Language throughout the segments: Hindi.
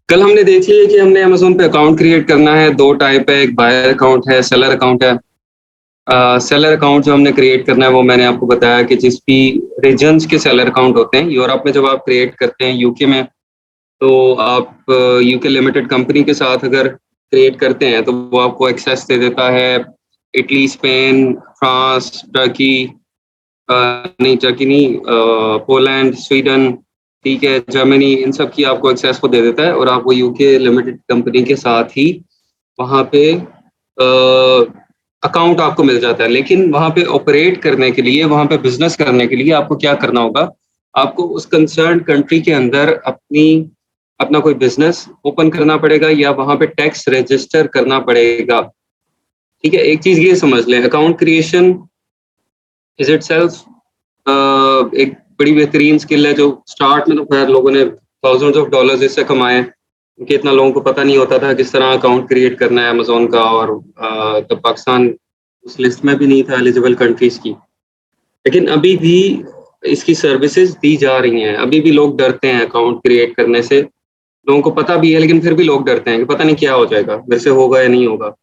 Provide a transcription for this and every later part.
कल हमने देख लिया कि हमने अमेज़न पे अकाउंट क्रिएट करना है, 2 टाइप है, एक बायर अकाउंट है, सेलर अकाउंट है। सेलर अकाउंट जो हमने क्रिएट करना है वो मैंने आपको बताया कि जिस भी रीजन्स के सेलर अकाउंट होते हैं, यूरोप में जब आप क्रिएट करते हैं, यूके में तो आप यूके लिमिटेड कंपनी के साथ अगर क्रिएट करते हैं तो वो आपको एक्सेस दे देता है इटली, स्पेन, फ्रांस, टर्की नहीं टर्की नहीं पोलैंड, स्वीडन, ठीक है, जर्मनी, इन सब की आपको एक्सेस वो दे देता है और आप वो यूके लिमिटेड कंपनी के साथ ही वहाँ पे अकाउंट आपको मिल जाता है। लेकिन वहाँ पे ऑपरेट करने के लिए, वहाँ पे बिज़नेस करने के लिए आपको क्या करना होगा? आपको उस कंसर्न्ड कंट्री के अंदर अपना कोई बिज़नेस ओपन करना पड़ेगा या वहाँ पे टैक्स रजिस्टर करना पड़ेगा। ठीक है? एक चीज़ ये समझ लें, अकाउंट क्रिएशन इज़ इटसेल्फ एक बड़ी बेहतरीन स्किल है जो स्टार्ट में तो खैर लोगों ने थाउज़ेंड्स ऑफ डॉलर्स इससे कमाए। क्योंकि इतना लोगों को पता नहीं होता था किस तरह अकाउंट क्रिएट करना है अमेज़न का और तब पाकिस्तान उस लिस्ट में भी नहीं था एलिजिबल कंट्रीज़ की। लेकिन अभी भी इसकी सर्विसेज़ दी जा रही हैं। अभी भी लोग डरते हैं अकाउंट क्रिएट करने से। लोगों को पता भी है लेकिन फिर भी लोग डरते हैं कि पता नहीं क्या हो जाएगा, मेरे से होगा या नहीं होगा।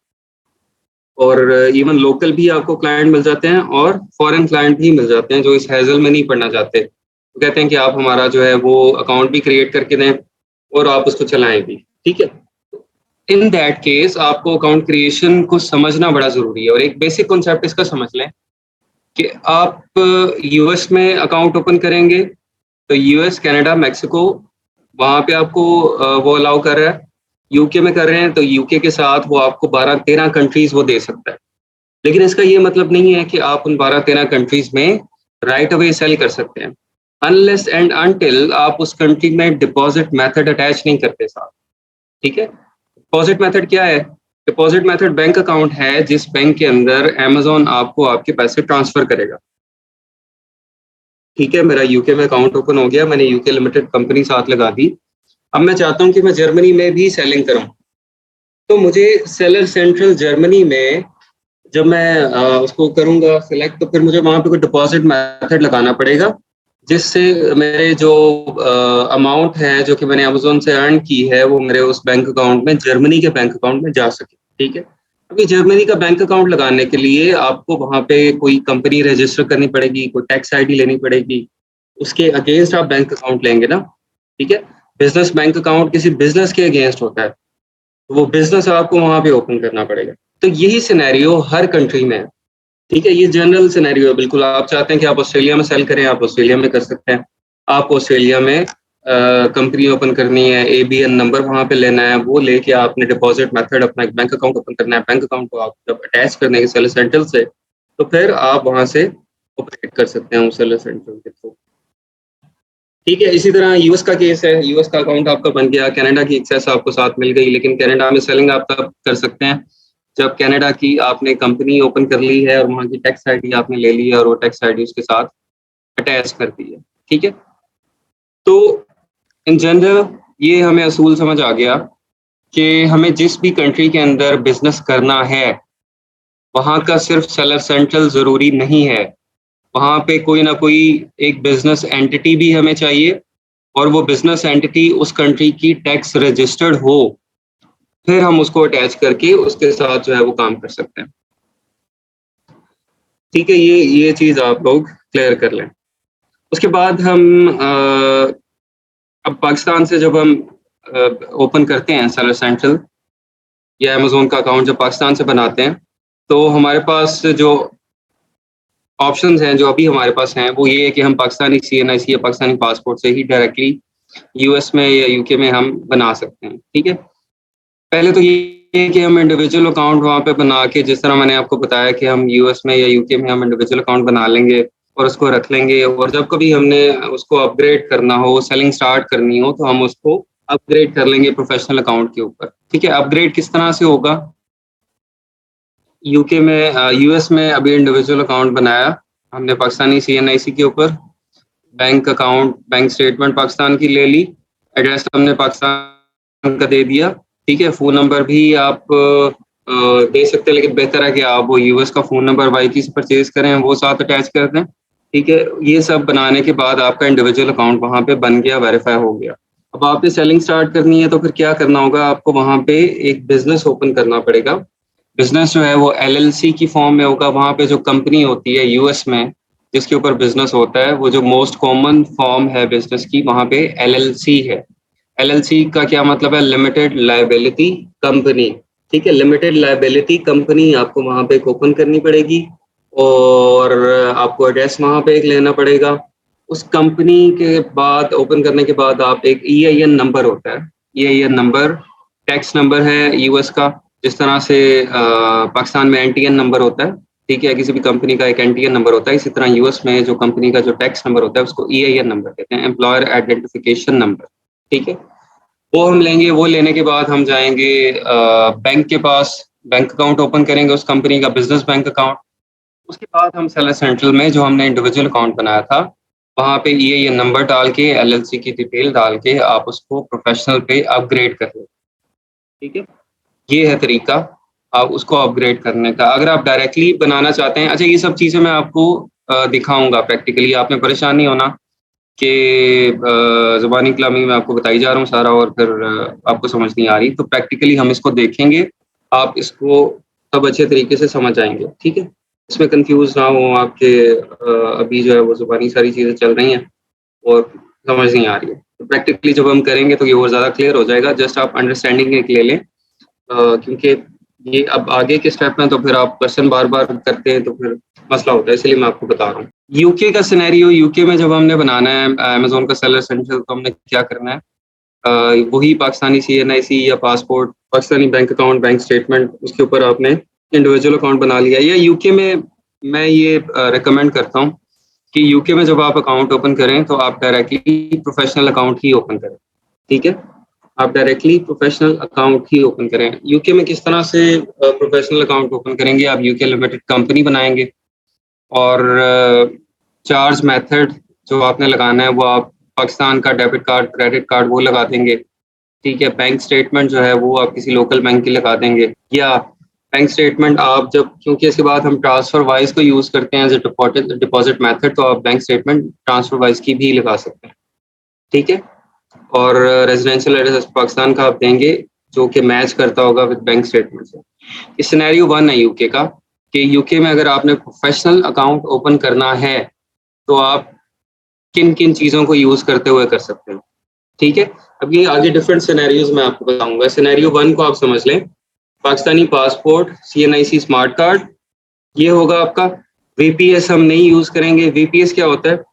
और इवन लोकल भी आपको क्लाइंट मिल जाते हैं और फॉरेन क्लाइंट भी मिल जाते हैं जो इस हैज़ल में नहीं पड़ना चाहते। वो कहते हैं कि आप हमारा जो है वो अकाउंट भी क्रिएट करके दें और आप उसको चलाएँ भी, ठीक है? इन दैट केस आपको अकाउंट क्रिएशन को समझना बड़ा ज़रूरी है और एक बेसिक कॉन्सेप्ट इसका समझ लें कि आप यूएस में अकाउंट ओपन करेंगे, तो यूएस, कनाडा, मेक्सिको वहाँ पे आपको वो अलाउ कर रहा है। यूके में कर रहे हैं तो यूके के साथ वो आपको 12-13 कंट्रीज़ वो दे सकता है। लेकिन इसका ये मतलब नहीं है कि आप उन 12-13 कंट्रीज़ में राइट अवे सेल कर सकते हैं। अनलेस एंड अनटिल आप उस कंट्री में डिपॉज़िट मेथड अटैच नहीं करते साथ, ठीक है? डिपॉज़िट मेथड क्या है? डिपॉज़िट मेथड बैंक अकाउंट है जिस बैंक के अंदर अमेज़न आपको आपके पैसे ट्रांसफ़र करेगा। ठीक है, मेरा यूके में अकाउंट ओपन हो गया, मैंने यूके लिमिटेड कंपनी साथ लगा दी। अब मैं चाहता हूँ कि मैं जर्मनी में भी सेलिंग करूँ। तो मुझे सेलर सेंट्रल जर्मनी में जब मैं उसको करूँगा सिलेक्ट तो फिर मुझे वहाँ पे कोई डिपॉज़िट मेथड लगाना पड़ेगा, जिससे मेरे जो अमाउंट है जो कि मैंने अमेज़न से अर्न की है वो मेरे उस बैंक अकाउंट में जर्मनी के बैंक अकाउंट में जा सके, ठीक है? अभी जर्मनी का बैंक अकाउंट लगाने के लिए आपको वहाँ पे कोई कंपनी रजिस्टर करनी पड़ेगी, कोई टैक्स आईडी लेनी पड़ेगी, उसके अगेंस्ट आप बैंक अकाउंट लेंगे ना, ठीक है? बिज़नेस बैंक अकाउंट किसी बिज़नेस के अगेंस्ट होता है, तो वो बिज़नेस आपको वहाँ पे ओपन करना पड़ेगा। तो यही सिनेरियो हर कंट्री में है, ठीक है? ये जनरल सिनेरियो है बिल्कुल, आप चाहते हैं कि आप ऑस्ट्रेलिया में सेल करें, आप ऑस्ट्रेलिया में कर सकते हैं। आप ऑस्ट्रेलिया में कंपनी ओपन करनी है, एबीएन नंबर वहाँ पे लेना है, वो लेके आपने डिपॉज़िट मेथड अपना एक बैंक अकाउंट ओपन करना है। बैंक अकाउंट को आप जब अटैच कर देंगे सेलर सेंट्रल से, तो फिर आप वहाँ से ऑपरेट कर सकते हैं उस सेलर सेंट्रल के थ्रू। ठीक है, इसी तरह यूएस का केस है, यूएस का अकाउंट आपका बन गया, कनाडा की एक्सेस आपको साथ मिल गई, लेकिन कनाडा में सेलिंग आप तब कर सकते हैं, जब कनाडा की आपने कंपनी ओपन कर ली है और वहाँ की टैक्स आईडी आपने ले ली है और वो टैक्स आईडी उसके साथ अटैच कर दी है, ठीक है? तो इन जनरल ये हमें असूल समझ आ गया कि हमें जिस भी कंट्री के अंदर बिज़नेस करना है, वहाँ का सिर्फ सेलर सेंट्रल ज़रूरी नहीं है। वहाँ पे कोई ना कोई एक बिज़नेस एंटिटी भी हमें चाहिए और वो बिज़नेस एंटिटी उस कंट्री की टैक्स रजिस्टर्ड हो, फिर हम उसको अटैच करके उसके साथ जो है वो काम कर सकते हैं। ठीक है, ये चीज़ आप लोग क्लियर कर लें। उसके बाद हम अब पाकिस्तान से जब हम ओपन करते हैं सेलर सेंट्रल या अमेज़न का अकाउंट जब पाकिस्तान से बनाते हैं, तो हमारे पास जो ऑप्शंस हैं, जो अभी हमारे पास हैं, वो ये है कि हम पाकिस्तानी सीएनआईसी या पाकिस्तानी पासपोर्ट से ही डायरेक्टली यूएस में या यूके में हम बना सकते हैं, ठीक है? पहले तो ये है कि हम इंडिविजुअल अकाउंट वहाँ पे बना के जिस तरह मैंने आपको बताया कि हम यूएस में या यूके में हम इंडिविजुअल अकाउंट बना लेंगे और उसको रख लेंगे और जब कभी हमने उसको अपग्रेड करना हो, सेलिंग स्टार्ट करनी हो, तो हम उसको अपग्रेड कर लेंगे प्रोफेशनल अकाउंट के ऊपर, ठीक है? अपग्रेड किस तरह से होगा? यूके में यूएस में अभी इंडिविजुअल अकाउंट बनाया हमने पाकिस्तानी सीएनआईसी के ऊपर, bank account, bank statement Pakistan की ले ली, एड्रेस हमने पाकिस्तान का दे दिया, ठीक है? फ़ोन नंबर भी आप दे सकते हैं, लेकिन बेहतर है कि आप वो यूएस का फ़ोन नंबर वाईकी से परचेज़ करें, वो साथ अटैच कर दें, ठीक है? ये सब बनाने के बाद आपका इंडिविजुअल अकाउंट वहाँ पे बन गया, वेरीफ़ाई हो गया। अब आपने सेलिंग स्टार्ट करनी है तो फिर क्या करना होगा, आपको वहाँ पे एक बिजनेस ओपन करना पड़ेगा। बिजनेस जो है वो एलएलसी की फॉर्म में होगा। वहाँ पे जो कंपनी होती है यूएस में जिसके ऊपर बिजनेस होता है, वो जो मोस्ट कॉमन फॉर्म है बिजनेस की, वहाँ पे एलएलसी है। एलएलसी का क्या मतलब है? Limited liability company. ठीक है, लिमिटेड लायबिलिटी कंपनी आपको वहाँ पे एक ओपन करनी पड़ेगी और आपको एड्रेस वहाँ पे एक लेना पड़ेगा। उस कंपनी के बाद ओपन करने के बाद आप एक ईआईएन नंबर होता है, ईआईएन नंबर टैक्स नंबर है यूएस का। जिस तरह से पाकिस्तान में एनटीएन नंबर होता है, ठीक है, किसी भी कंपनी का एक एनटीएन नंबर होता है, इसी तरह यूएस में जो कंपनी का जो टैक्स नंबर होता है उसको ईआईएन नंबर कहते हैं, एम्प्लॉयर आइडेंटिफिकेशन नंबर। ठीक है, वो हम लेंगे। वो लेने के बाद हम जाएंगे बैंक के पास, बैंक अकाउंट ओपन करेंगे उस कंपनी का, बिजनेस बैंक अकाउंट। उसके बाद हम सेलर सेंट्रल में जो हमने इंडिविजुअल अकाउंट बनाया था, वहाँ पे ये नंबर डाल के, एलएलसी की डिटेल डाल के आप उसको प्रोफेशनल पे अपग्रेड कर लें। ठीक है, ये है तरीका आप उसको अपग्रेड करने का। अगर आप डायरेक्टली बनाना चाहते हैं, अच्छा ये सब चीज़ें मैं आपको दिखाऊंगा प्रैक्टिकली, आपने परेशान नहीं होना कि ज़ुबानी कलामी में आपको बताई जा रहा हूँ सारा और फिर आपको समझ नहीं आ रही। तो प्रैक्टिकली हम इसको देखेंगे, आप इसको सब अच्छे तरीके से समझ आएँगे। ठीक है? इसमें कन्फ्यूज़ ना हो आपके, अभी जो है वो ज़ुबानी सारी चीज़ें चल रही हैं और समझ नहीं आ रही है। तो प्रैक्टिकली जब हम करेंगे तो ये और ज़्यादा क्लियर हो जाएगा। जस्ट आप अंडरस्टैंडिंग एक ले लें, क्योंकि ये अब आगे के स्टेप में तो फिर आप क्वेश्चन बार-बार करते हैं तो फिर मसला होता है, इसलिए मैं आपको बता रहा हूँ। यूके का सिनेरियो, यूके में जब हमने बनाना है अमेज़न का सेलर सेंट्रल, तो हमने क्या करना है, वही पाकिस्तानी सीएनआईसी या passport, Pakistani bank account, bank statement, उसके ऊपर आपने इंडिविजुअल अकाउंट बना लिया। या यूके में मैं ये रिकमेंड करता हूँ कि यूके में जब आप अकाउंट ओपन करें तो आप डायरेक्टली प्रोफेशनल अकाउंट ही ओपन करें। ठीक है? आप डायरेक्टली प्रोफेशनल अकाउंट ही ओपन करें। यूके में किस तरह से प्रोफेशनल अकाउंट ओपन करेंगे? आप यूके लिमिटेड कंपनी बनाएँगे और चार्ज मेथड जो आपने लगाना है वो आप पाकिस्तान का डेबिट कार्ड, क्रेडिट कार्ड वो लगा देंगे। ठीक है? बैंक स्टेटमेंट जो है वो आप किसी लोकल बैंक की लगा देंगे, या बैंक स्टेटमेंट आप जब, क्योंकि इसके बाद हम ट्रांसफर वाइज़ को यूज़ करते हैं एज़ अ डिपॉज़िट मेथड, तो आप बैंक स्टेटमेंट ट्रांसफर वाइज़ की भी लगा सकते हैं। ठीक है? और रेज़िडेंशियल एड्रेस पाकिस्तान का आप देंगे जो कि मैच करता होगा विद बैंक स्टेटमेंट से। ये सिनेरियो 1 है यूके का, कि यूके में अगर आपने प्रोफेशनल अकाउंट ओपन करना है, तो आप किन-किन चीज़ों को यूज़ करते हुए कर सकते हैं। ठीक है? अब ये आगे डिफरेंट सिनेरियोज़ मैं आपको बताऊँगा। सिनेरियो 1 को आप समझ लें, Pakistani passport, CNIC smart card, ये होगा आपका। वीपीएस हम नहीं यूज़ करेंगे। वीपीएस क्या होता है?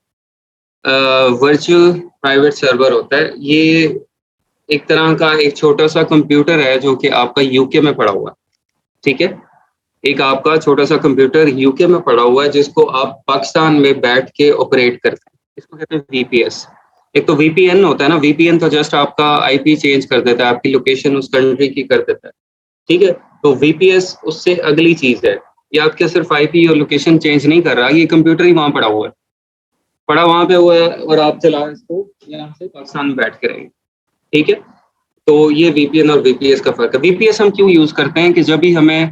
वर्चुअल प्राइवेट सर्वर होता है। ये एक तरह का एक छोटा-सा कंप्यूटर है जो कि आपका यूके में पड़ा हुआ है। ठीक है? एक आपका छोटा-सा कंप्यूटर यूके में पड़ा हुआ है जिसको आप पाकिस्तान में बैठ के ऑपरेट करते हैं। इसको कहते हैं वीपीएस। एक तो वीपीएन होता है ना, वीपीएन तो जस्ट आपका आईपी चेंज कर देता है, आपकी लोकेशन उस कंट्री की कर देता है। ठीक है? तो वीपीएस उससे अगली चीज़ है। ये आपके सिर्फ़ आईपी और लोकेशन चेंज नहीं कर रहा, ये कंप्यूटर ही वहाँ पड़ा हुआ है। पड़ा वहाँ पे हुआ है और आप चला इसको यहाँ से पाकिस्तान में बैठ के रहेंगे। ठीक है? तो ये वीपीएन और वीपीएस का फ़र्क है। वीपीएस हम क्यों यूज़ करते हैं कि जब भी हमें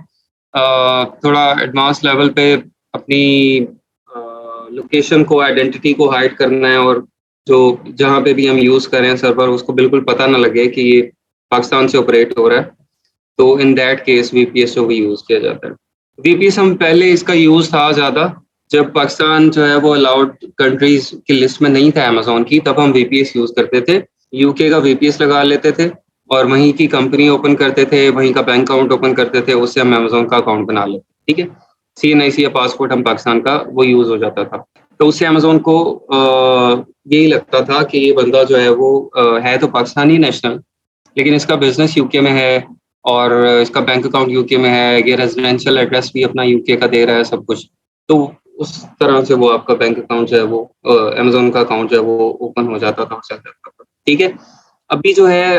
थोड़ा एडवांस लेवल पे अपनी लोकेशन को, आइडेंटिटी को हाइड करना है और जो जहाँ पे भी हम यूज़ कर रहे हैं सर्वर, उसको बिल्कुल पता ना लगे कि ये पाकिस्तान से ऑपरेट हो रहा है, तो इन दैट केस वीपीएस को भी यूज़ किया जाता है। वीपीएस हम पहले इसका यूज़ था ज़्यादा, जब पाकिस्तान जो है वो अलाउड कंट्रीज़ की लिस्ट में नहीं था अमेज़न की, तब हम वीपीएस यूज़ करते थे। यूके का वीपीएस लगा लेते थे और वहीं की कंपनी ओपन करते थे, वहीं का बैंक अकाउंट ओपन करते थे, उससे हम अमेज़न का अकाउंट बना लेते, ठीक है? सीएनआईसी या पासपोर्ट हम पाकिस्तान का वो यूज़ हो जाता था। तो उससे अमेज़न को यही लगता था कि ये बंदा जो है वो है तो पाकिस्तानी नेशनल, लेकिन इसका बिज़नेस यूके में है और इसका बैंक अकाउंट यूके में है, ये रेज़िडेंशियल एड्रेस भी अपना यूके का दे रहा है सब कुछ। तो उस तरह से वो आपका बैंक अकाउंट जो है वो अमेज़न का अकाउंट जो है वो ओपन हो जाता था, चल जाता था, ठीक है? अभी जो है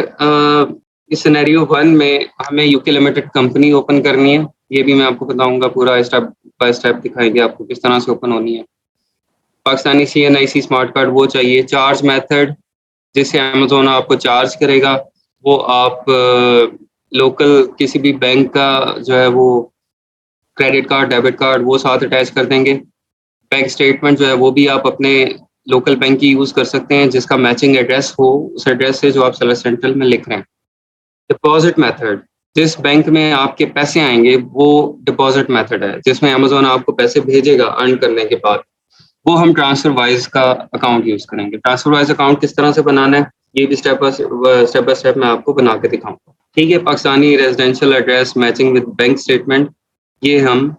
इस सिनेरियो 1 में हमें यूके लिमिटेड कंपनी ओपन करनी है, ये भी मैं आपको बताऊँगा, पूरा स्टेप बाय स्टेप दिखाएँगे आपको किस तरह से ओपन होनी है। पाकिस्तानी सीएनआईसी स्मार्ट कार्ड वो चाहिए, चार्ज मेथड जिससे अमेज़न आपको चार्ज करेगा, वो आप लोकल किसी भी बैंक का जो है वो क्रेडिट कार्ड, डेबिट कार्ड वो साथ अटैच कर देंगे। बैंक स्टेटमेंट जो है वो भी आप अपने लोकल बैंक की यूज़ कर सकते हैं जिसका मैचिंग एड्रेस हो उस एड्रेस से जो आप सेलर सेंट्रल में लिख रहे हैं। डिपॉज़िट मेथड, जिस बैंक में आपके पैसे आएँगे वो डिपॉज़िट मेथड है, जिसमें अमेज़न आपको पैसे भेजेगा अर्न करने के बाद, वो हम ट्रांसफर वाइज़ का अकाउंट यूज़ करेंगे। ट्रांसफर वाइज़ अकाउंट किस तरह से बनाना है, ये भी स्टेप बाय स्टेप मैं आपको बना के दिखाऊँगा। ठीक है, Pakistani residential address matching with bank statement, ये हम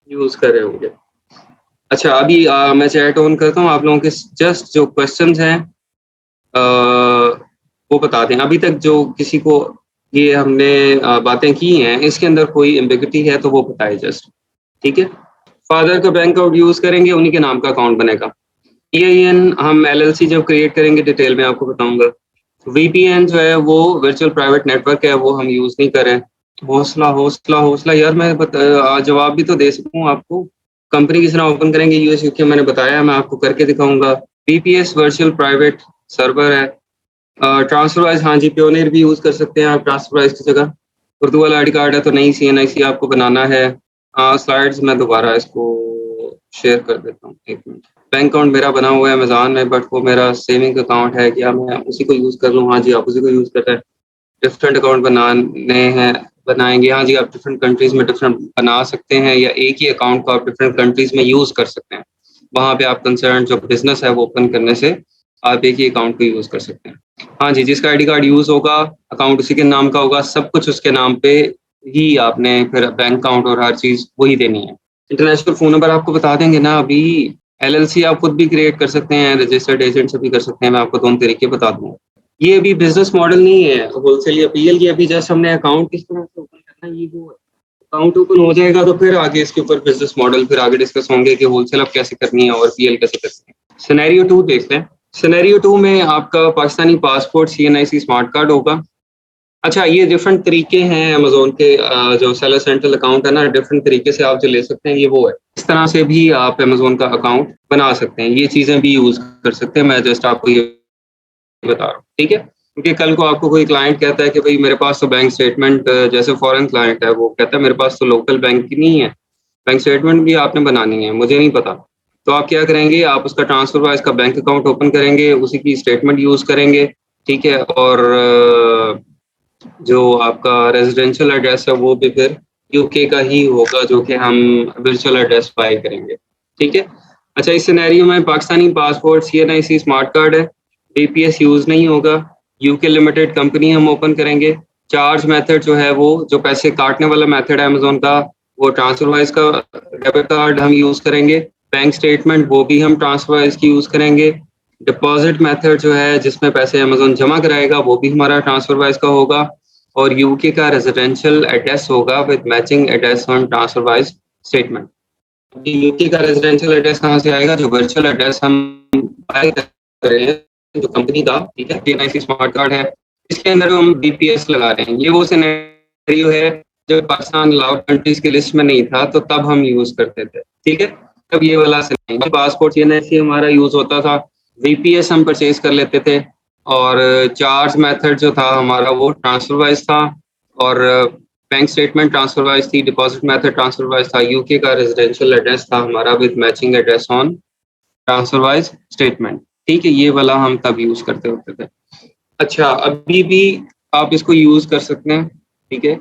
यूज़ कर रहे होंगे। अच्छा, अभी मैं चैट ऑन करता हूँ, आप लोगों के जस्ट जो क्वेश्चंस हैं वो बता दें। अभी तक जो किसी को ये हमने बातें की हैं, इसके अंदर कोई एम्बिग्यूटी है तो वो बताए जस्ट, ठीक है? फादर का बैंक अकाउंट यूज़ करेंगे, उन्हीं के नाम का अकाउंट बनेगा। EIN हम LLC जब क्रिएट करेंगे डिटेल में आपको बताऊँगा। VPN जो है वो वर्चुअल प्राइवेट नेटवर्क है, वो हम यूज़ नहीं कर रहे हैं। हौसला यार मैं जवाब भी तो दे सकूँ आपको। कंपनी किस तरह ओपन करेंगे US UK मैंने बताया, मैं आपको करके दिखाऊँगा। VPS वर्चुअल प्राइवेट सर्वर है। ट्रांसफर वाइज़ हाँ जी, प्योनियर भी यूज़ कर सकते हैं आप ट्रांसफर वाइज़ की जगह। उर्दू वाला आईडी कार्ड है तो नहीं, CNIC आपको बनाना है। स्लाइड्स मैं दोबारा इसको शेयर कर देता हूँ, 1 मिनट। बैंक अकाउंट मेरा बना हुआ है अमेज़न में, बट वो मेरा सेविंग अकाउंट है, क्या मैं उसी को यूज़ कर लूँ? हाँ जी, आप उसी को यूज़ कर रहे हैं। डिफरेंट अकाउंट बनाएँगे। हाँ जी, आप डिफरेंट कंट्रीज़ में डिफरेंट बना सकते हैं या एक ही अकाउंट को आप डिफरेंट कंट्रीज़ में यूज़ कर सकते हैं। वहाँ पे आप कंसर्न जो बिज़नेस है वो ओपन करने से आप एक ही अकाउंट को यूज़ कर सकते हैं। हाँ जी, जिसका आईडी कार्ड यूज़ होगा, अकाउंट उसी के नाम का होगा, सब कुछ उसके नाम पे ही आपने फिर बैंक अकाउंट और हर चीज़ वही देनी है। इंटरनेशनल फ़ोन नंबर आपको बता देंगे ना अभी। LLC आप खुद भी क्रिएट कर सकते हैं, रजिस्टर्ड एजेंट से भी कर सकते हैं, मैं आपको दोनों तरीके बता दूँगा। ये अभी बिज़नेस मॉडल नहीं है होलसेल या PL की, अभी जस्ट हमने अकाउंट किस तरह से ओपन करना है ये वो है। अकाउंट ओपन हो जाएगा तो फिर आगे इसके ऊपर बिज़नेस मॉडल फिर आगे डिस्कस होंगे कि होलसेल अब कैसे करनी है और PL कैसे करनी है। सिनेरियो 2 देखते हैं। सिनेरियो 2 में आपका Pakistani passport CNIC smart card होगा। अच्छा, ये डिफरेंट तरीके हैं अमेज़न के जो सेलर सेंट्रल अकाउंट है ना, डिफरेंट तरीके से आप जो ले सकते हैं ये वो है। इस तरह से भी आप अमेज़न का अकाउंट बना सकते हैं, ये चीज़ें भी यूज़ कर सकते हैं, मैं जस्ट आपको ये बता रहा हूँ, ठीक है? क्योंकि कल को आपको कोई क्लाइंट कहता है कि भई मेरे पास तो बैंक स्टेटमेंट जैसे फॉरेन क्लाइंट है, वो कहता है मेरे पास तो लोकल बैंक की नहीं है, बैंक स्टेटमेंट भी आपने बनानी है, मुझे नहीं पता। तो आप क्या करेंगे, आप उसका ट्रांसफर वाइज़ का बैंक अकाउंट ओपन करेंगे, उसी की स्टेटमेंट यूज़ करेंगे, ठीक है? और जो आपका रेज़िडेंशियल एड्रेस है वो भी फिर यूके का ही होगा, जो कि हम वर्चुअल एड्रेस बाय करेंगे, ठीक है? अच्छा, इस सिनेरियो में Pakistani passport CNIC smart card है, BPS यूज़ नहीं होगा, यूके लिमिटेड कंपनी हम ओपन करेंगे। चार्ज मेथड जो है वो जो पैसे काटने वाला मेथड है अमेज़न का, वो ट्रांसफर वाइज़ का डेबिट कार्ड हम यूज़ करेंगे। बैंक स्टेटमेंट वो भी हम ट्रांसफर वाइज़ की यूज़ करेंगे। डिपॉज़िट मेथड जो है जिसमें पैसे अमेज़न जमा कराएगा वो भी हमारा ट्रांसफर वाइज़ का होगा और यूके का रेज़िडेंशियल एड्रेस होगा with matching address on transfer wise statement. UK का रेज़िडेंशियल एड्रेस कहाँ से आएगा? जो वर्चुअल एड्रेस हम बाय कर रहे हैं, जो कंपनी का, ठीक है? CNIC स्मार्ट कार्ड है, इसके अंदर हम BPS लगा रहे हैं। ये वो सिनेरियो है जब पाकिस्तान अलाउड कंट्रीज़ की लिस्ट में नहीं था, तो तब हम यूज़ करते थे, ठीक है? तब ये वाला सिनेरियो पासपोर्ट CNIC हमारा यूज़ होता था, VPS हम परचेज़ कर लेते थे और चार्ज मेथड जो था हमारा वो ट्रांसफर वाइज़ था और बैंक स्टेटमेंट ट्रांसफर वाइज़ थी, डिपॉज़िट मेथड ट्रांसफर वाइज़ था, यूके का रेज़िडेंशियल एड्रेस था हमारा with matching address on transfer wise statement, ठीक है? ये वाला हम तब यूज़ करते होते थे। अच्छा, अभी भी आप इसको यूज़ कर सकते हैं, ठीक है?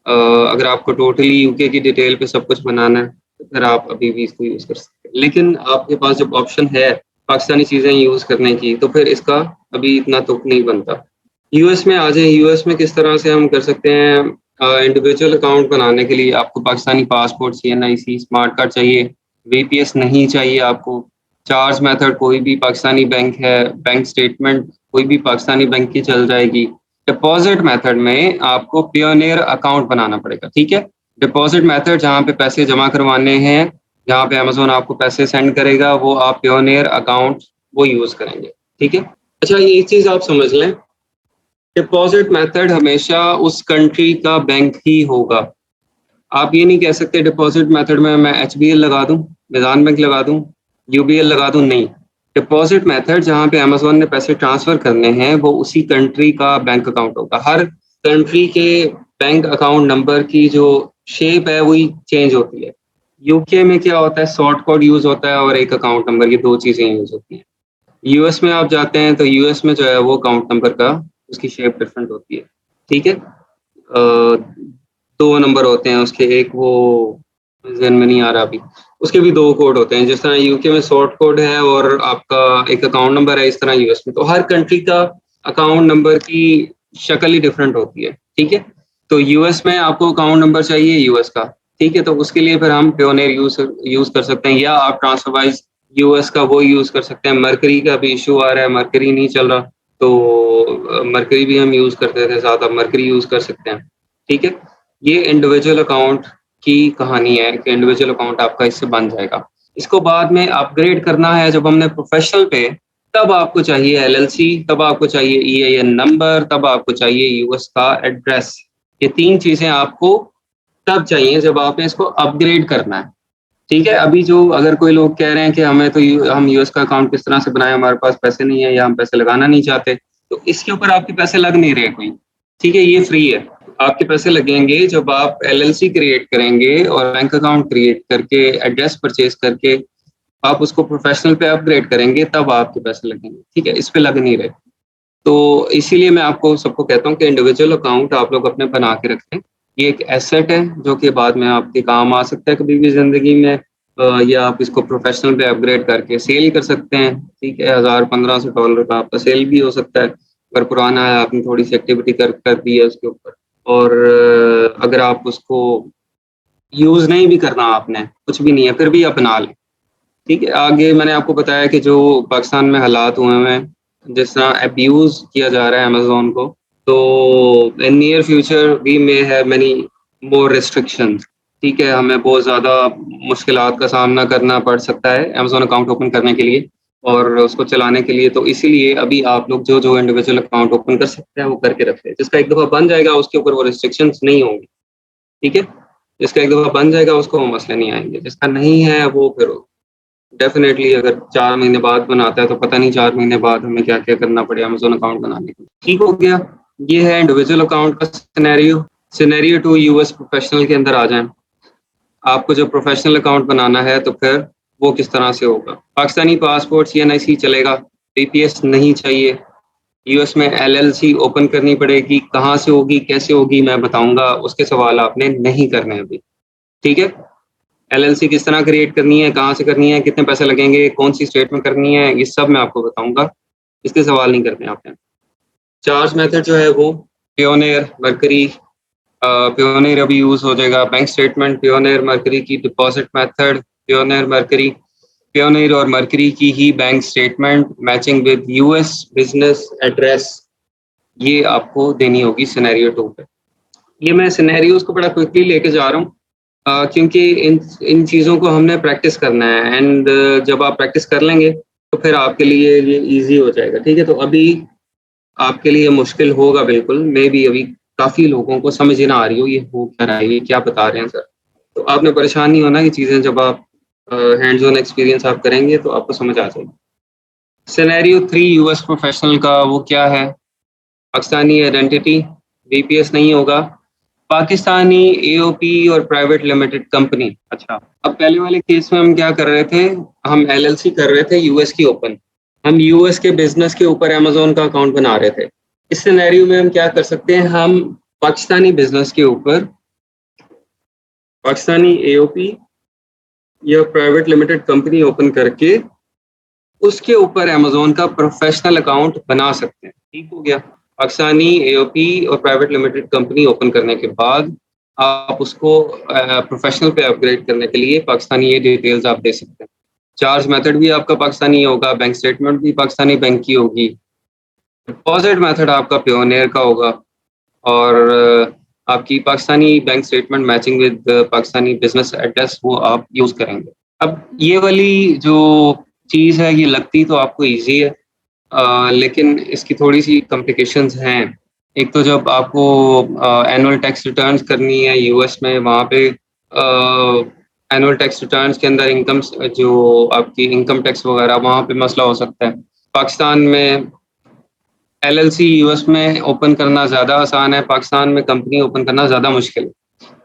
अगर आपको टोटली यूके की डिटेल पे सब कुछ बनाना है, तो फिर आप अभी भी इसको यूज़ कर सकते हैं। लेकिन आपके पास जब ऑप्शन है पाकिस्तानी चीज़ें यूज़ करने की, तो फिर इसका अभी इतना तुक नहीं बनता। यूएस में आ जाएँ, यूएस में किस तरह से हम कर सकते हैं इंडिविजुअल अकाउंट बनाने के लिए आपको Pakistani passport, CNIC smart card चाहिए, VPS नहीं चाहिए आपको। चार्ज मेथड कोई भी पाकिस्तानी बैंक है, बैंक स्टेटमेंट कोई भी पाकिस्तानी बैंक की चल जाएगी। डिपॉज़िट मेथड में आपको पियोनियर अकाउंट बनाना पड़ेगा, ठीक है? डिपॉज़िट मेथड जहाँ पे पैसे जमा करवाने हैं, जहाँ पे अमेज़न आपको पैसे सेंड करेगा, वो आप पियोनियर अकाउंट वो यूज़ करेंगे, ठीक है? अच्छा, ये एक चीज़ आप समझ लें, डिपॉज़िट मेथड हमेशा उस कंट्री का बैंक ही होगा। आप ये नहीं कह सकते डिपॉज़िट मेथड में मैं HBL लगा दूँ, निज़ाम बैंक लगा दूँ, UBL लगा दूँ, नहीं। डिपॉज़िट मेथड जहाँ पे अमेज़न ने पैसे ट्रांसफ़र करने हैं, वो उसी कंट्री का बैंक अकाउंट होगा। हर कंट्री के बैंक अकाउंट नंबर की जो शेप है, वही चेंज होती है। यूके में क्या होता है, सॉर्ट कोड यूज होता है और एक अकाउंट नंबर, ये दो चीजें यूज होती हैं। यूएस में आप जाते हैं तो यूएस में जो है वो अकाउंट नंबर का उसकी शेप डिफरेंट होती है, ठीक है। दो नंबर होते हैं उसके, एक वो जहन में नहीं आ रहा अभी, उसके भी दो कोड होते हैं। जिस तरह यूके में सॉर्ट कोड है और आपका एक अकाउंट नंबर है, इस तरह यूएस में तो हर कंट्री का अकाउंट नंबर की शक्ल ही डिफरेंट होती है, ठीक है। तो यूएस में आपको अकाउंट नंबर चाहिए यूएस का, ठीक है, तो उसके लिए फिर हम प्योनेयर यूज कर सकते हैं, या आप ट्रांसफरवाइज यूएस का वो यूज कर सकते हैं। मरकरी का भी इशू आ रहा है, मरकरी नहीं चल रहा, तो मरकरी भी हम यूज करते थे साथ, अब मरकरी यूज कर सकते हैं, ठीक है। ये इंडिविजुअल अकाउंट की कहानी है कि इंडिविजुअल अकाउंट आपका इससे बन जाएगा। इसको बाद में अपग्रेड करना है जब हमने प्रोफेशनल पे, तब आपको चाहिए एलएलसी, तब आपको चाहिए ईआईएन नंबर, तब आपको चाहिए यूएस का एड्रेस। ये तीन चीजें आपको तब चाहिए जब आपने इसको अपग्रेड करना है, ठीक है। अभी जो अगर कोई लोग कह रहे हैं कि हमें तो हम यूएस का अकाउंट किस तरह से बनाए, हमारे पास पैसे नहीं है या हम पैसे लगाना नहीं चाहते, तो इसके ऊपर आपके पैसे लग नहीं रहे कोई, ठीक है, ये फ्री है। आपके पैसे लगेंगे जब आप एलएलसी क्रिएट करेंगे और बैंक अकाउंट क्रिएट करके एड्रेस परचेज करके आप उसको प्रोफेशनल पे अपग्रेड करेंगे, तब आपके पैसे लगेंगे, ठीक है, इस पे लग नहीं रहे। तो इसीलिए मैं आपको सबको कहता हूँ कि इंडिविजुअल अकाउंट आप लोग अपने बना के रखें। ये एक एसेट है जो कि बाद में आपके काम आ सकता है कभी भी जिंदगी में, या आप इसको प्रोफेशनल पे अपग्रेड करके सेल कर सकते हैं, ठीक है। $1000-1500 का आपका सेल भी हो सकता है अगर पुराना है, आपने थोड़ी सी एक्टिविटी कर दी है उसके ऊपर। और अगर आप उसको यूज नहीं भी करना, आपने कुछ भी नहीं है फिर भी अपना लें, ठीक है। आगे मैंने आपको बताया कि जो पाकिस्तान में हालात हुए हैं, जिस तरह अब्यूज किया जा रहा है अमेजोन को, तो in near future we may have many more restrictions, ठीक है। हमें बहुत ज़्यादा मुश्किलात का सामना करना पड़ सकता है अमेजोन अकाउंट ओपन करने के लिए और उसको चलाने के लिए। तो इसीलिए अभी आप लोग जो जो इंडिविजुअल अकाउंट ओपन कर सकते हैं वो करके रखते हैं। जिसका एक दफ़ा बन जाएगा उसके ऊपर वो रिस्ट्रिक्शंस नहीं होंगी, ठीक है। जिसका एक दफ़ा बन जाएगा उसको वो मसले नहीं आएंगे, जिसका नहीं है वो फिर डेफिनेटली अगर 4 महीने बाद बनाता है तो पता नहीं 4 महीने बाद हमें क्या-क्या करना पड़े अमेज़न अकाउंट बनाने के लिए। ठीक हो गया, ये है इंडिविजुअल अकाउंट का सिनेरियो। सिनेरियो 2 यूएस प्रोफेशनल के अंदर आ जाएँ। आपको जो प्रोफेशनल अकाउंट बनाना है तो फिर वो किस तरह से होगा? पाकिस्तानी पासपोर्ट सीएनआईसी चलेगा, पीपीएस नहीं चाहिए। यूएस में एलएलसी ओपन करनी पड़ेगी, कहाँ से होगी, कैसे होगी मैं बताऊँगा, उसके सवाल आपने नहीं करने अभी, ठीक है? एलएलसी किस तरह क्रिएट करनी है, कहाँ से करनी है, कितने पैसे लगेंगे, कौन सी स्टेट में करनी है, ये सब मैं आपको बताऊँगा। इसके सवाल नहीं करने आपने। चार्ज मेथड जो है वो पियोनियर, मरकरी, पियोनियर अभी यूज़ हो जाएगा। बैंक स्टेटमेंट पियोनियर, मरकरी की deposit method Payoneer, mercury, Payoneer और मरकरी की ही bank statement matching with US business address, ये आपको देनी होगी सिनेरियो 2 पे। ये मैं सिनेरियोज़ को बड़ा क्विकली लेके जा रहा हूँ क्योंकि इन इन चीज़ों को हमने प्रैक्टिस करना है एंड जब आप प्रैक्टिस कर लेंगे तो फिर आपके लिए ये ईज़ी हो जाएगा, ठीक है। तो अभी आपके लिए मुश्किल होगा बिल्कुल, मे बी अभी काफ़ी लोगों को समझ ही ना आ रही हो ये हो क्या रहा है, ये क्या बता रहे हैं सर। तो आपने परेशान नहीं होना, ये चीज़ें जब आप हैंड्स ऑन एक्सपीरियंस आप करेंगे तो आपको समझ आ जाएगी। सिनेरियो 3 यूएस प्रोफेशनल का वो क्या है? पाकिस्तानी आइडेंटिटी, बीपीएस नहीं होगा। पाकिस्तानी एओपी और प्राइवेट लिमिटेड कंपनी। अच्छा, अब पहले वाले केस में हम क्या कर रहे थे? हम एलएलसी कर रहे थे यूएस की ओपन। हम यूएस के बिज़नेस के ऊपर अमेज़न का अकाउंट बना रहे थे। इस सिनेरियो में हम क्या कर सकते हैं? हम पाकिस्तानी बिज़नेस के ऊपर पाकिस्तानी एओपी या प्राइवेट लिमिटेड कंपनी ओपन करके उसके ऊपर अमेज़न का प्रोफेशनल अकाउंट बना सकते हैं। ठीक हो गया? पाकिस्तानी एओपी और प्राइवेट लिमिटेड कंपनी ओपन करने के बाद आप उसको प्रोफेशनल पे अपग्रेड करने के लिए पाकिस्तानी ये डिटेल्स आप दे सकते हैं। चार्ज मेथड भी आपका पाकिस्तानी होगा, बैंक स्टेटमेंट भी पाकिस्तानी बैंक की होगी, डिपॉजिट मेथड आपका पियोनियर का होगा और आपकी Pakistani bank statement matching with Pakistani business address वो आप यूज़ करेंगे। अब ये वाली जो चीज़ है ये लगती तो आपको ईज़ी है लेकिन इसकी थोड़ी-सी कॉम्प्लिकेशंस हैं। एक तो जब आपको एनुअल टैक्स रिटर्न्स करनी है यूएस में, वहाँ पे एनुअल टैक्स रिटर्न्स के अंदर जो आपकी इनकम टैक्स वगैरह वहाँ पे मसला हो सकता है। पाकिस्तान में एलएलसी यूएस में ओपन करना ज़्यादा आसान है, पाकिस्तान में कंपनी ओपन करना ज़्यादा मुश्किल है।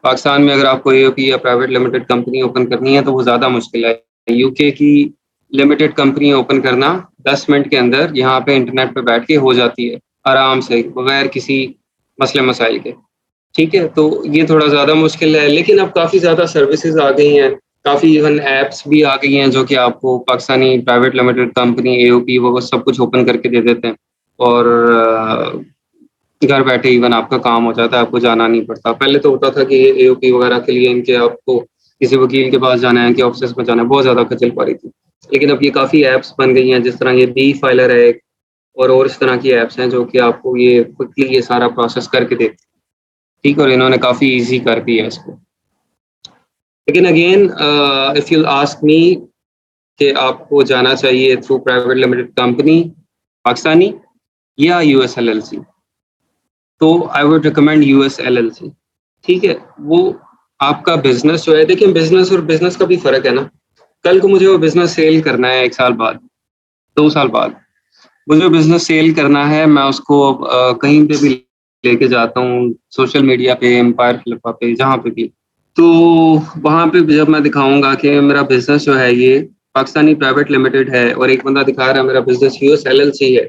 पाकिस्तान में अगर आपको एओपी या प्राइवेट लिमिटेड कंपनी ओपन करनी है तो वो ज़्यादा मुश्किल है। यूके की लिमिटेड कंपनी ओपन करना 10 मिनट के अंदर यहाँ पे इंटरनेट पे बैठ के हो जाती है, आराम से, बगैर किसी मसले मसाइल के। ठीक है, तो ये थोड़ा ज़्यादा मुश्किल है, लेकिन अब काफ़ी ज़्यादा सर्विसेज़ आ गई हैं, काफ़ी इवन ऐप्स भी आ गई हैं जो कि आपको Pakistani private limited company AOP वो सब कुछ ओपन करके दे देते हैं और घर बैठे इवन आपका काम हो जाता है, आपको जाना नहीं पड़ता। पहले तो होता था कि एओपी वगैरह के लिए इनके आपको किसी वकील के पास जाना है, इनके ऑफिस में जाना है, बहुत ज़्यादा खज्जल ख्वारी थी। लेकिन अब ये काफ़ी ऐप्स बन गई हैं, जिस तरह ये बी फाइलर है एक और इस तरह की ऐप्स हैं जो कि आपको ये क्विकली ये सारा प्रोसेस करके देती हैं। ठीक, और इन्होंने काफ़ी ईज़ी कर दिया है इसको। लेकिन again if you ask me कि आपको जाना चाहिए through private limited company Pakistani या यूएस एलएलसी, तो I would recommend US LLC. ठीक है, वो आपका बिजनेस जो है, देखिए बिजनेस और बिजनेस का भी फ़र्क है ना। कल को मुझे वो बिजनेस सेल करना है 1 साल बाद, 2 साल बाद, मुझे वो बिजनेस सेल करना है, मैं उसको कहीं पे भी लेके जाता हूँ, सोशल मीडिया पे, एम्पायर खलीफा पे, जहाँ पे भी। तो वहाँ पे जब मैं दिखाऊँगा कि मेरा बिज़नेस जो है ये पाकिस्तानी प्राइवेट लिमिटेड है और एक बंदा दिखा रहा है मेरा बिज़नेस यूएस एलएलसी है,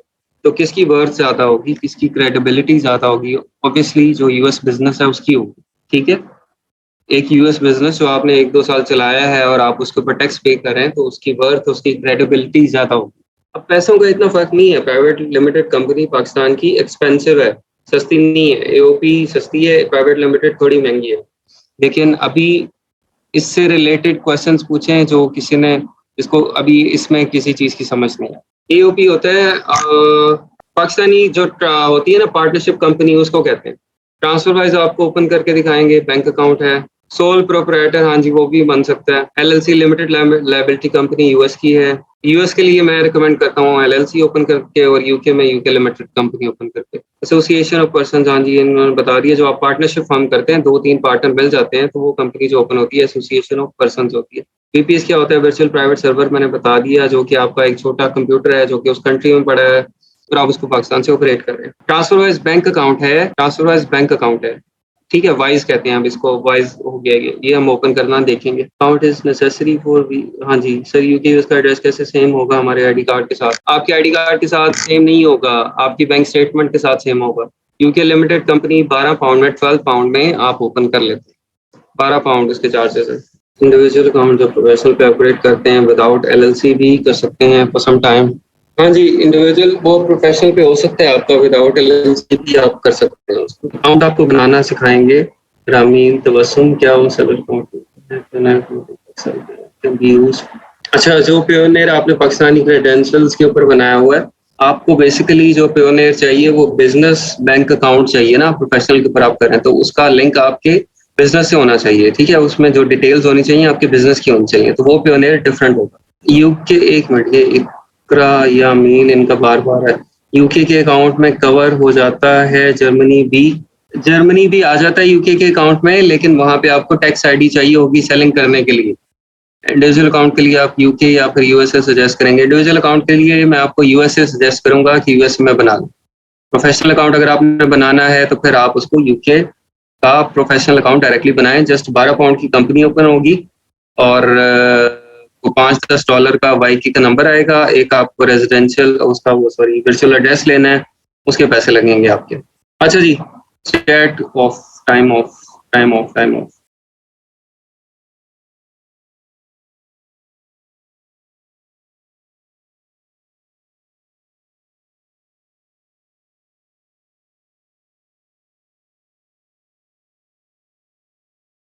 तो किसकी वर्थ ज़्यादा होगी, किसकी क्रेडिबिलिटी ज़्यादा होगी? ऑब्वियसली जो यूएस बिज़नेस है उसकी होगी, ठीक है? एक यूएस बिज़नेस जो आपने 1-2 साल चलाया है और आप उसके ऊपर टैक्स पे कर रहे हैं, तो उसकी वर्थ, उसकी क्रेडिबिलिटी ज़्यादा होगी। अब पैसों का इतना फ़र्क नहीं है, प्राइवेट लिमिटेड कंपनी पाकिस्तान की एक्सपेंसिव है, सस्ती नहीं है। एओपी सस्ती है, प्राइवेट लिमिटेड थोड़ी महँगी है। लेकिन अभी इससे रिलेटेड क्वेश्चंस पूछे हैं जो किसी ने जिसको अभी इसमें किसी चीज़ की समझ नहीं है। एओपी होता है पाकिस्तानी जो होती है ना पार्टनरशिप कंपनी, उसको कहते हैं। ट्रांसफर वाइज़ आपको ओपन करके दिखाएँगे, बैंक अकाउंट है। सोल प्रोप्राइटर, हाँ जी, वो भी बन सकता है। LLC limited liability company US की है। यूएस के लिए मैं रिकमेंड करता हूँ एलएलसी ओपन करके और यूके में यूके लिमिटेड कंपनी ओपन करके। एसोसिएशन ऑफ पर्सन्स, हाँ जी, इन्होंने बता दिया, जो आप पार्टनरशिप फॉर्म करते हैं, 2-3 पार्टनर मिल जाते हैं, तो वो कंपनी जो ओपन होती है एसोसिएशन ऑफ पर्सन्स होती है। वीपीएस क्या होता है? वर्चुअल प्राइवेट सर्वर, मैंने बता दिया, जो कि आपका एक छोटा कंप्यूटर है जो कि उस कंट्री में पड़ा है और आप उसको पाकिस्तान से ऑपरेट कर रहे हैं। ट्रांसफर वाइज बैंक अकाउंट है, ट्रांसफर वाइज बैंक अकाउंट है, ठीक है, वाइज कहते हैं हम इसको, वाइज हो गया ये हम ओपन करना देखेंगे। Account is necessary for we, हाँ जी सर, यूके उसका एड्रेस कैसे सेम होगा हमारे आईडी कार्ड के साथ? आपके आईडी कार्ड के साथ सेम नहीं होगा, आपकी बैंक स्टेटमेंट के साथ सेम होगा। यूके लिमिटेड कंपनी 12 पाउंड में, 12 पाउंड में आप ओपन कर लेते हैं, 12 पाउंड इसके चार्जेस है। इंडिविजुअल अकाउंट जो प्रोफेशनल पे ऑपरेट करते हैं विदाउट एलएलसी भी कर सकते हैं फॉर सम टाइम। हाँ जी, इंडिविजुअल वो प्रोफेशनल पे हो सकता है आपका, विदाउट एलएलसी भी आप कर सकते हैं उसको। अकाउंट आपको बनाना सिखाएंगे। रामीन तबस्सुम, क्या वो सेलर अकाउंट? अच्छा, जो पियोनियर आपने पाकिस्तानी क्रेडेंशियल्स के ऊपर बनाया हुआ है, आपको बेसिकली जो पियोनियर चाहिए वो बिजनेस बैंक अकाउंट चाहिए ना, प्रोफेशनल के ऊपर आप कर रहे हैं, तो उसका लिंक आपके बिजनेस से होना चाहिए, ठीक है? उसमें जो डिटेल्स होनी चाहिए आपके बिजनेस की होनी चाहिए, तो वो पियोनियर डिफरेंट होगा। यूके, एक मिनट, ये इकरा या मीन इनका बार-बार है। यूके के अकाउंट में कवर हो जाता है, जर्मनी भी आ जाता है यूके के अकाउंट में, लेकिन वहाँ पे आपको टैक्स आईडी चाहिए होगी सेलिंग करने के लिए। इंडिविजुअल अकाउंट के लिए आप यूके या फिर यूएसए सजेस्ट करेंगे। इंडिविजुअल अकाउंट के लिए मैं आपको यूएसए सजेस्ट करूंगा कि यूएसए में बना लो। प्रोफेशनल अकाउंट अगर आपने बनाना है तो फिर आप उसको यूके का प्रोफेशनल अकाउंट डायरेक्टली बनाएं। जस्ट 12 पाउंड की कंपनी ओपन होगी और $5-10 का वाईकी का नंबर आएगा। एक आपको रेजिडेंशियल उसका वो सॉरी वर्चुअल एड्रेस लेना है, उसके पैसे लगेंगे आपके। अच्छा जी, चैट ऑफ, टाइम ऑफ।